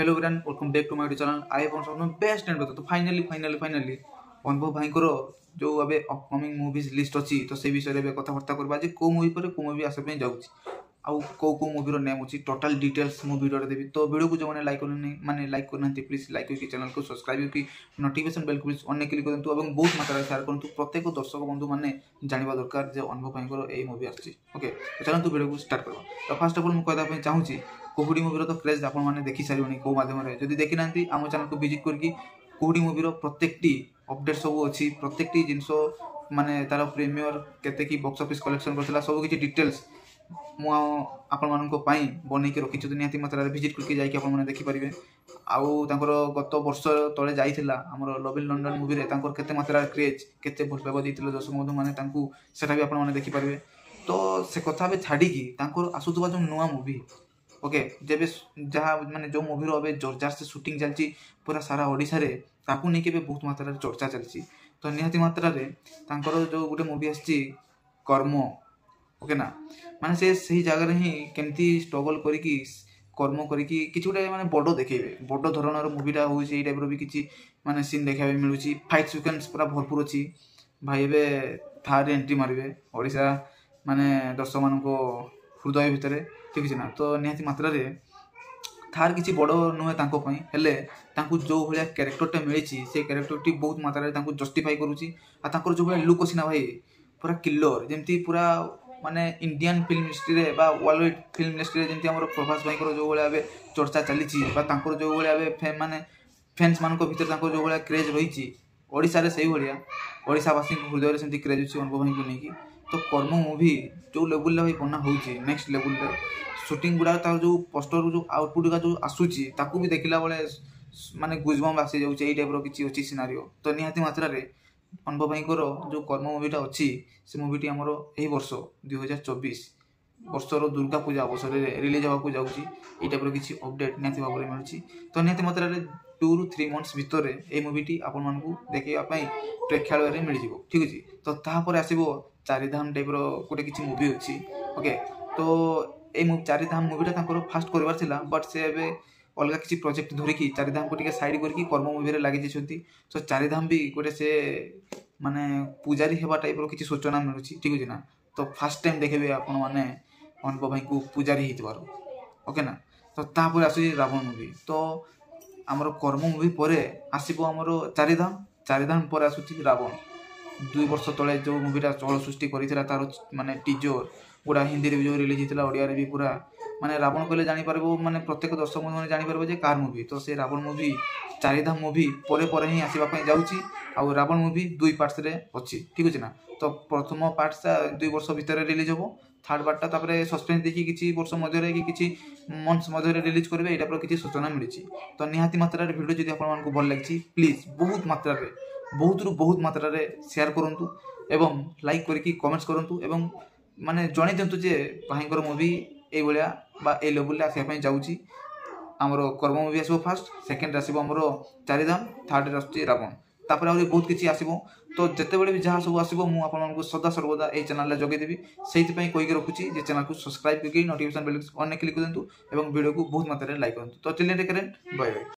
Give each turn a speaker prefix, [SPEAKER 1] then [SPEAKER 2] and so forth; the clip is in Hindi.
[SPEAKER 1] Hello everyone, welcome back to my channel. I am one best and तो फाइनली अनुभव भाई जो अबे अपकमिंग मूवीज लिस्ट अच्छी तो से विषय में कथबार्ता करवा जे को मूवी पर को मूवी आसे जाऊँगी आउ को मूवी नेम अच्छी टोटाल डिटेल्स मु वीडियो देवी। तो वीडियो को जो मैंने लाइक करना प्लीज लाइक करके चैनल को सब्सक्राइब करके नोटिफिकेशन बेल को अनेक क्लिक करूँ और बहुत मात्रा शेयर करूँ। प्रत्येक दर्शक बंधु मैंने जानवा दरकार जो अनुभव भाई यही मूवी आसी। ओके तो चलते वीडियो को स्टार्ट करवा। तो फास्ट अफ अल मुझे कहना चाहूँगी कुहुड़ी मूवी तो क्रेज आपने देखी सारे कौ मध्यम जब देखी ना आम चैनल को विजिट करके कुहुड़ी मूवी प्रत्येकटी अपडेट सब अच्छी प्रत्येकटी जिनस माने तार प्रीमियर केते की बॉक्स ऑफिस कलेक्शन करथिला सब किछि डिटेल्स मु आपण मानको पई बनै के रखि छु। निहाती मात्रा रे विजिट करके जाई कि आपण माने देखि परिबे। आउ तांकर गत वर्ष तळे जाइथिला हमर लव इन लंडन मूवी रे तांकर केते मात्रा रे क्रेज केते भल पाबा दिथिला दर्शक बंधु माने तांकू सेटा भी आपण माने देखि परिबे। तो से कथा बे छाडी की तांकर आसुतबा जो नुवा मूवी ओके जब जहाँ माने जो मूवी रो अबे जोरदार से शूटिंग चलची पूरा सारा ओडिशा रे ताकू नहीं के बहुत मात्रा चर्चा चलची। तो निहाती मात्रा रे तांकर जो गोटे मूवी आछि कर्म ओके ना माने से सही जगह रे ही केमती स्ट्रगल करिकी कर्म करिकी किछि गोटे माने बडो देखेबे बडो धरणर मूवीटा होई से टाइप रो भी किछि माने सीन देखाबे मिलुची। फाइट सिक्वेंस पूरा भरपूर अछि भाई एबे थर्ड एंट्री मारिबे ओडिशा माने दर्शक मानको हृदय भितर ठीक है ना। तो निहाती मात्रा रे थार किसी बड़ नुहे तांको पई हेले तांको जो भलिया कैरेक्टरटा मिली से कैरेक्टरटी बहुत मात्रा रे तांको जस्टिफाई करूची आ तांकर जो भलिया लुक अछि ना भाई पूरा किलर जेमती पूरा माने इंडियन फिल्म इंडस्ट्री रे बा वर्ल्ड वाइड फिल्म इंडस्ट्री रे जेमती हमर प्रभास भाई को जो भलिया बे चर्चा चलीची बा तांकर जो भलिया बे माने फैंस मान को भीतर तांको जो भलिया क्रेज रहिची ओडिसा रे सही भलिया ओडिसा वासी हृदय रे सेमती क्रेज अछि अनुभव भाई को नेकी। तो कर्म मूवी जो लेवल भाई बना होची नेक्स्ट लेवल रे शूटिंग गुडा तार जो पोस्टर जो आउटपुट का जो आसुची ताकू भी देखिला बेले माने गुजबम आसी जाउची एई टाइप रो किछि अछि सिनारियो। तो निहाती मात्रा रे अनुभव भाई को जो कर्म मूवीटा अछि से मूवीटी हमर एही वर्ष 2024 वर्षर दुर्गा पूजा अवसर रे रिलीज होगा जाउची एई टाइप रो किछि अपडेट निहाती भाबरे मिलुची। तो निहाती मात्रा रे 2 ରୁ 3 मंथ्स भीतर ए मूवीटी आपण मानकू देखिया पई प्रेक्षालय रे मिल जिवो ठीक अछि। तो ताहा पर आसीबो चारिधाम टाइप रो गोटे किछि मूवी अछि ओके। तो ए चारिधाम मूवीटा तांकर फास्ट करबार थिला बट से एबे अलगा किछि प्रोजेक्ट धरिकी चारिधाम को टिके साइड करके कर्म मूवी रे लागि जेछंती। तो चारिधाम भी गोटे से माने पूजारी हेबा टाइप रो किछि सूचना मिलुची ठीक अछि ना। तो फर्स्ट टाइम देखबे आपण माने अनुभव भाई को पूजारी हितबार ओके ना। तो ता पर आसी रावण मूवी तो हमर कर्म मूवी परे आसीबो हमर चारिधाम पर आसुची रावण 2 वर्ष तले जो मूवीटा चल सृष्टि करिथिला तार माने टीजर पूरा हिंदी रे जो रिलीज हितला ओडिया रे भी पूरा माने रावण कहले जानि परबो माने प्रत्येक दर्शक माने जानि परबो जे कार मूवी। तो से रावण मूवी चारिधाम मूवी परे ही आसीबा पई जाउची आ रावण मूवी 2 पार्ट्स रे अछि ठीक अछि ना। तो प्रथम पार्ट सा 2 वर्ष भीतर रिलीज होबो थर्ड पार्ट ता तापरे सस्पेंस देखि किछि वर्ष मध्य रे कि किछि मंथ्स मध्य रे रिलीज करबे एटा पर किछि सूचना मिलिछि। तो निहाती मात्रा रे वीडियो जदि आपण मानकू भल लागछि प्लीज बहुत मात्रा रे बहुत मात्रा रे शेयर करंतु एवं लाइक करके कमेंट्स करंतु एवं माने जणै दियंतु जे भाईंकर मूवी ए भलिया बा ए लेवल ला आसे पई जाउची। हमरो कर्म मूवी आसीबो फर्स्ट सेकंड आसीबो हमरो चारिधाम थर्ड रे आसी रावण तापर आउरी बहुत किछि आसीबो। तो जते बेले भी जहा सब आसीबो मु आपन मानकू सदा सर्वदा ए चैनल ला जगे देबी सेहि पई कोइ के रखुची जे चैनल को सब्सक्राइब करके नोटिफिकेशन बेल ऑन क्लिक करंतु एवं वीडियो को बहुत मात्रा रे लाइक करंतु। तो चलिए करें बाय बाय।